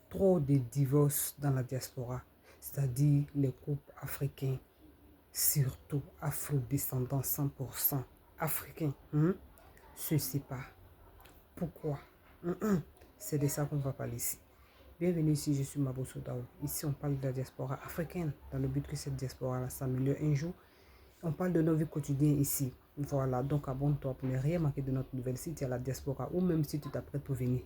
trop de divorces dans la diaspora, c'est-à-dire les couples africains, surtout afro-descendants 100% africains, se séparent. Pourquoi? C'est de ça qu'on va parler ici. Bienvenue ici, je suis Mabo Soudao. Ici, on parle de la diaspora africaine, dans le but que cette diaspora s'améliore un jour. On parle de nos vies quotidiennes ici. Voilà, donc abonne-toi pour ne rien manquer de notre nouvelle site à la diaspora ou même si tu t'apprêtes pour venir.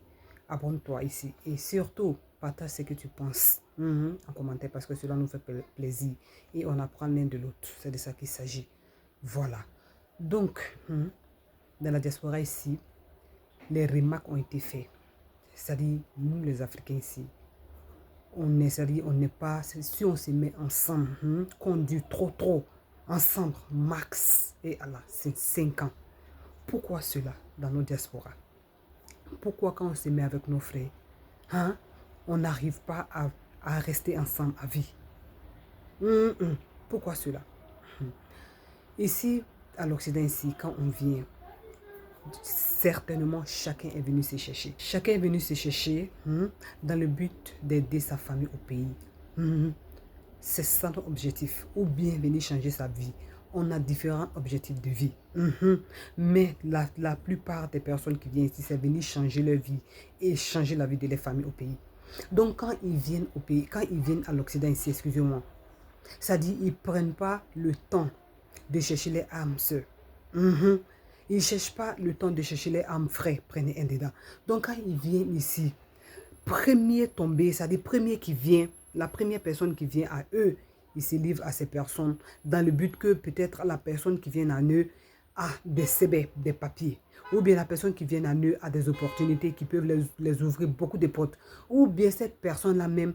Abonne-toi ici et surtout, partage ce que tu penses en commentaire parce que cela nous fait plaisir et on apprend l'un de l'autre. C'est de ça qu'il s'agit. Voilà. Donc, dans la diaspora ici, les remarques ont été faites. C'est-à-dire, nous les Africains ici, on n'est pas, si on se met ensemble, qu'on dit trop, ensemble, max, et Allah, c'est 5 ans. Pourquoi cela dans nos diasporas? Pourquoi quand on se met avec nos frères, on n'arrive pas à rester ensemble à vie? Pourquoi cela? Ici, à l'Occident, ici, quand on vient, certainement chacun est venu se chercher. Chacun est venu se chercher dans le but d'aider sa famille au pays. C'est ça notre objectif. Ou bien venir changer sa vie. On a différents objectifs de vie. Mais la plupart des personnes qui viennent ici, c'est venir changer leur vie et changer la vie de leurs familles au pays. Donc quand ils viennent au pays, quand ils viennent à l'Occident ici, excusez-moi, ça dit ils ne prennent pas le temps de chercher les âmes sœurs. Ils ne cherchent pas le temps de chercher les âmes frères, prenez un dedans. Donc quand ils viennent ici, premier tombé, c'est-à-dire premier qui vient, la première personne qui vient à eux, ils se livrent à ces personnes dans le but que peut-être la personne qui vient à eux a des CB, des papiers. Ou bien la personne qui vient à eux a des opportunités qui peuvent les ouvrir beaucoup de portes. Ou bien cette personne-là même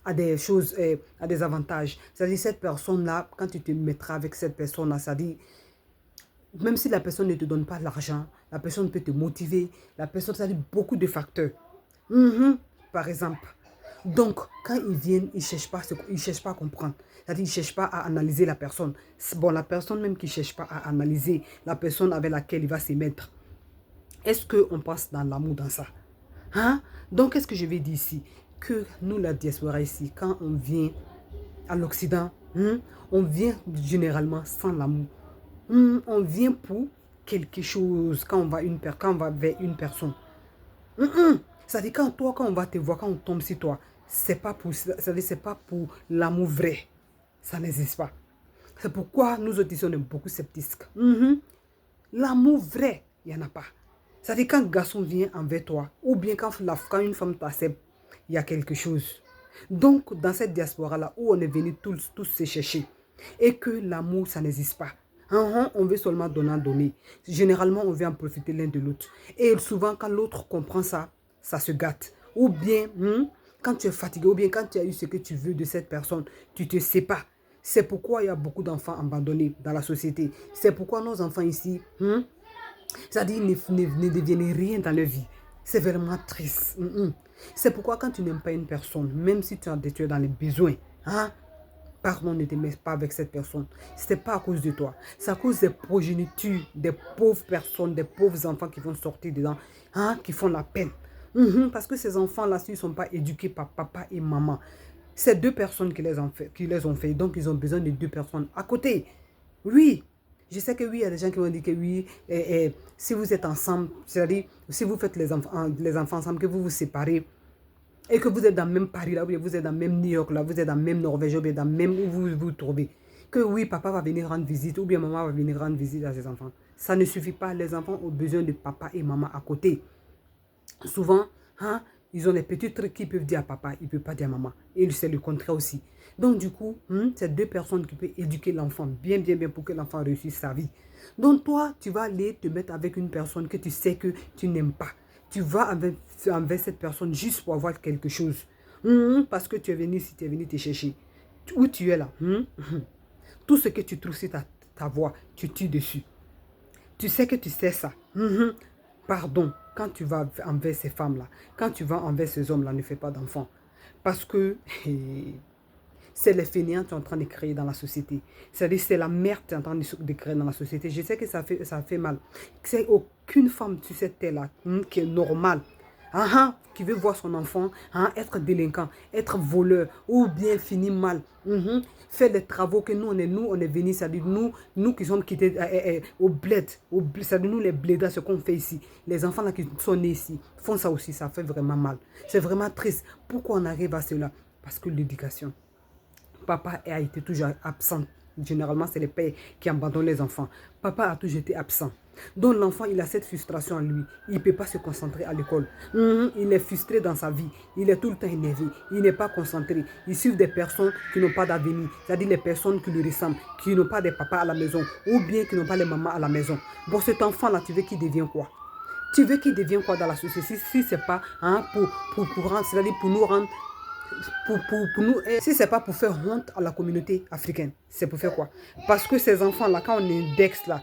a des choses, a des avantages. C'est-à-dire cette personne-là, quand tu te mettras avec cette personne-là, c'est-à-dire même si la personne ne te donne pas l'argent, la personne peut te motiver. La personne, ça dit beaucoup de facteurs. Par exemple. Donc, quand ils viennent, ils ne cherchent pas à comprendre. C'est-à-dire, ils ne cherchent pas à analyser la personne. Bon, la personne même qui ne cherche pas à analyser la personne avec laquelle il va se mettre. Est-ce qu'on passe dans l'amour dans ça? Donc, qu'est-ce que je vais dire ici? Que nous, la diaspora ici, quand on vient à l'Occident, on vient généralement sans l'amour. On vient pour quelque chose quand on va vers une personne. Ça dit quand on va te voir, quand on tombe sur toi, c'est pas pour l'amour vrai. Ça n'existe pas. C'est pourquoi nous autres ici, on est beaucoup sceptiques. L'amour vrai, il n'y en a pas. Ça dit quand un garçon vient envers toi, ou bien quand une femme t'accepte, il y a quelque chose. Donc, dans cette diaspora-là, où on est venu tous se chercher, et que l'amour, ça n'existe pas. On veut seulement donner. Généralement, on veut en profiter l'un de l'autre. Et souvent, quand l'autre comprend ça, ça se gâte. Ou bien, quand tu es fatigué, ou bien quand tu as eu ce que tu veux de cette personne, tu ne te sais pas. C'est pourquoi il y a beaucoup d'enfants abandonnés dans la société. C'est pourquoi nos enfants ici, c'est-à-dire ne deviennent rien dans leur vie. C'est vraiment triste. C'est pourquoi quand tu n'aimes pas une personne, même si tu es dans les besoins, pardon, ne te mets pas avec cette personne. Ce n'est pas à cause de toi. C'est à cause des progénitures, des pauvres personnes, des pauvres enfants qui vont sortir dedans, qui font la peine. Parce que ces enfants-là, s'ils ne sont pas éduqués par papa et maman, c'est deux personnes qui les ont fait. Donc, ils ont besoin de deux personnes à côté. Oui, je sais que oui, il y a des gens qui vont dire que oui, si vous êtes ensemble, c'est-à-dire, si vous faites les enfants ensemble, que vous vous séparez, et que vous êtes dans le même Paris, là, ou bien vous êtes dans le même New York, là, vous êtes dans le même Norvège, ou bien dans le même où vous vous trouvez, que oui, papa va venir rendre visite, ou bien maman va venir rendre visite à ses enfants. Ça ne suffit pas. Les enfants ont besoin de papa et maman à côté. Souvent, ils ont des petits trucs qu'ils peuvent dire à papa, ils ne peuvent pas dire à maman. Et c'est le contraire aussi. Donc, du coup, c'est deux personnes qui peuvent éduquer l'enfant bien pour que l'enfant réussisse sa vie. Donc, toi, tu vas aller te mettre avec une personne que tu sais que tu n'aimes pas. Tu vas envers cette personne juste pour avoir quelque chose. Parce que tu es venu ici, tu es venu te chercher. Où tu es là. Tout ce que tu trouves sur ta voie, tu tues dessus. Tu sais que tu sais ça. Pardon, quand tu vas envers ces femmes-là, quand tu vas envers ces hommes-là, ne fais pas d'enfants. Parce que c'est les fainéants que tu es en train de créer dans la société. C'est-à-dire c'est la merde que tu es en train de créer dans la société. Je sais que ça fait mal. C'est aucune femme sur cette terre-là qui est normale. qui veut voir son enfant être délinquant, être voleur, ou bien finir mal. Faire des travaux que nous on est venus, c'est-à-dire nous qui sommes quittés au bled, c'est-à-dire nous les blédards, ce qu'on fait ici. Les enfants là qui sont nés ici font ça aussi, ça fait vraiment mal. C'est vraiment triste. Pourquoi on arrive à cela? Parce que l'éducation. Papa a été toujours absent. Généralement, c'est les pères qui abandonnent les enfants. Papa a toujours été absent. Donc l'enfant, il a cette frustration en lui. Il ne peut pas se concentrer à l'école. Il est frustré dans sa vie. Il est tout le temps énervé. Il n'est pas concentré. Il suit des personnes qui n'ont pas d'avenir. C'est-à-dire les personnes qui lui ressemblent, qui n'ont pas de papa à la maison, ou bien qui n'ont pas de maman à la maison. Bon, cet enfant-là, tu veux qu'il devienne quoi? Tu veux qu'il devienne quoi dans la société? Si ce n'est pas c'est-à-dire pour nous rendre pour nous, si ce n'est pas pour faire honte à la communauté africaine, c'est pour faire quoi? Parce que ces enfants-là, quand on indexe là,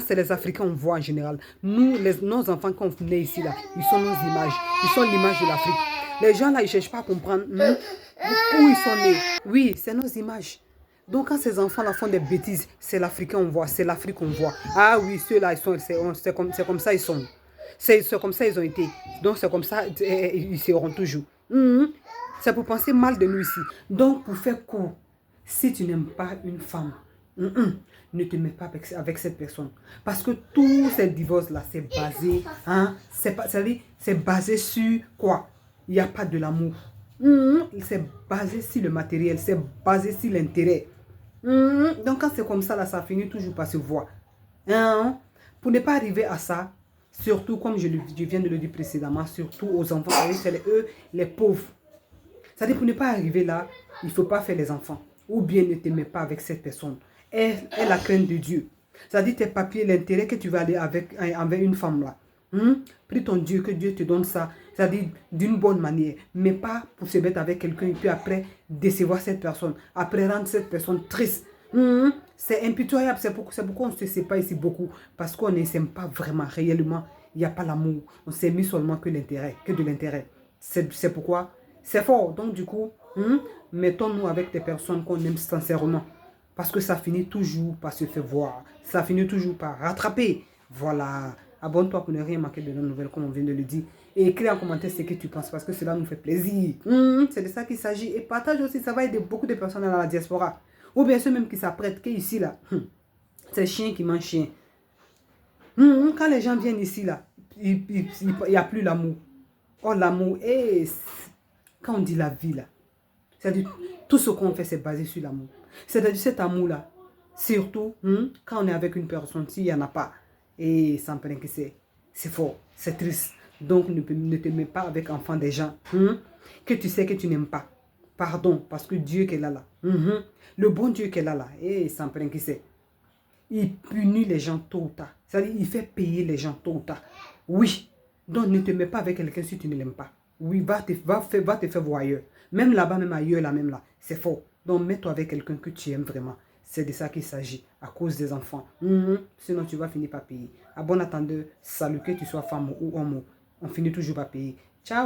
c'est les Africains on voit en général. Nous, nos enfants, quand on est ici là, ils sont nos images. Ils sont l'image de l'Afrique. Les gens là, ils ne cherchent pas à comprendre où ils sont nés. Oui, c'est nos images. Donc quand ces enfants-là font des bêtises, c'est l'Africain on voit, c'est l'Afrique on voit. Ah oui, ceux-là, c'est comme ça ils sont. C'est comme ça ils ont été. Donc c'est comme ça ils seront toujours. C'est pour penser mal de nous ici. Donc, pour faire court, si tu n'aimes pas une femme, ne te mets pas avec cette personne. Parce que tous ces divorces-là, c'est basé, c'est basé sur quoi? Il n'y a pas de l'amour. C'est basé sur le matériel, c'est basé sur l'intérêt. Donc, quand c'est comme ça, là, ça finit toujours par se voir. Pour ne pas arriver à ça, surtout, comme je viens de le dire précédemment, surtout aux enfants, c'est eux, les pauvres. C'est-à-dire, pour ne pas arriver là, il ne faut pas faire les enfants. Ou bien ne te mets pas avec cette personne. Elle la crainte de Dieu. C'est-à-dire, tes papiers, l'intérêt que tu vas aller avec une femme là. Prie ton Dieu, que Dieu te donne ça. C'est-à-dire, d'une bonne manière. Mais pas pour se mettre avec quelqu'un et puis après, décevoir cette personne. Après, rendre cette personne triste. C'est impitoyable. C'est pourquoi on ne se sépare ici beaucoup. Parce qu'on ne s'aime pas vraiment, réellement. Il n'y a pas l'amour. On s'est mis seulement que de l'intérêt. C'est pourquoi... C'est fort. Donc, du coup, mettons-nous avec des personnes qu'on aime sincèrement. Parce que ça finit toujours par se faire voir. Ça finit toujours par rattraper. Voilà. Abonne-toi pour ne rien manquer de nos nouvelles, comme on vient de le dire. Et écris en commentaire ce que tu penses, parce que cela nous fait plaisir. C'est de ça qu'il s'agit. Et partage aussi, ça va aider beaucoup de personnes dans la diaspora. Ou bien ceux même qui s'apprêtent, qui ici, là. C'est chien qui mange chien. Quand les gens viennent ici, là, il n'y a plus l'amour. Oh, l'amour est... Quand on dit la vie, là, c'est-à-dire tout ce qu'on fait, c'est basé sur l'amour. C'est-à-dire cet amour-là, surtout quand on est avec une personne, s'il n'y en a pas, et ça me paraît que c'est fort, c'est triste. Donc ne te mets pas avec enfant des gens que tu sais que tu n'aimes pas. Pardon, parce que Dieu qui est là, le bon Dieu qui est là, et ça me paraît que c'est. Il punit les gens tôt ou tard. C'est-à-dire il fait payer les gens tôt ou tard. Oui, donc ne te mets pas avec quelqu'un si tu ne l'aimes pas. Oui, va te faire voir ailleurs. Même là-bas, même ailleurs, là, même là. C'est faux. Donc, mets-toi avec quelqu'un que tu aimes vraiment. C'est de ça qu'il s'agit, à cause des enfants. Sinon, tu vas finir par payer. À bon attendeur, salut, que tu sois femme ou homme, on finit toujours par payer.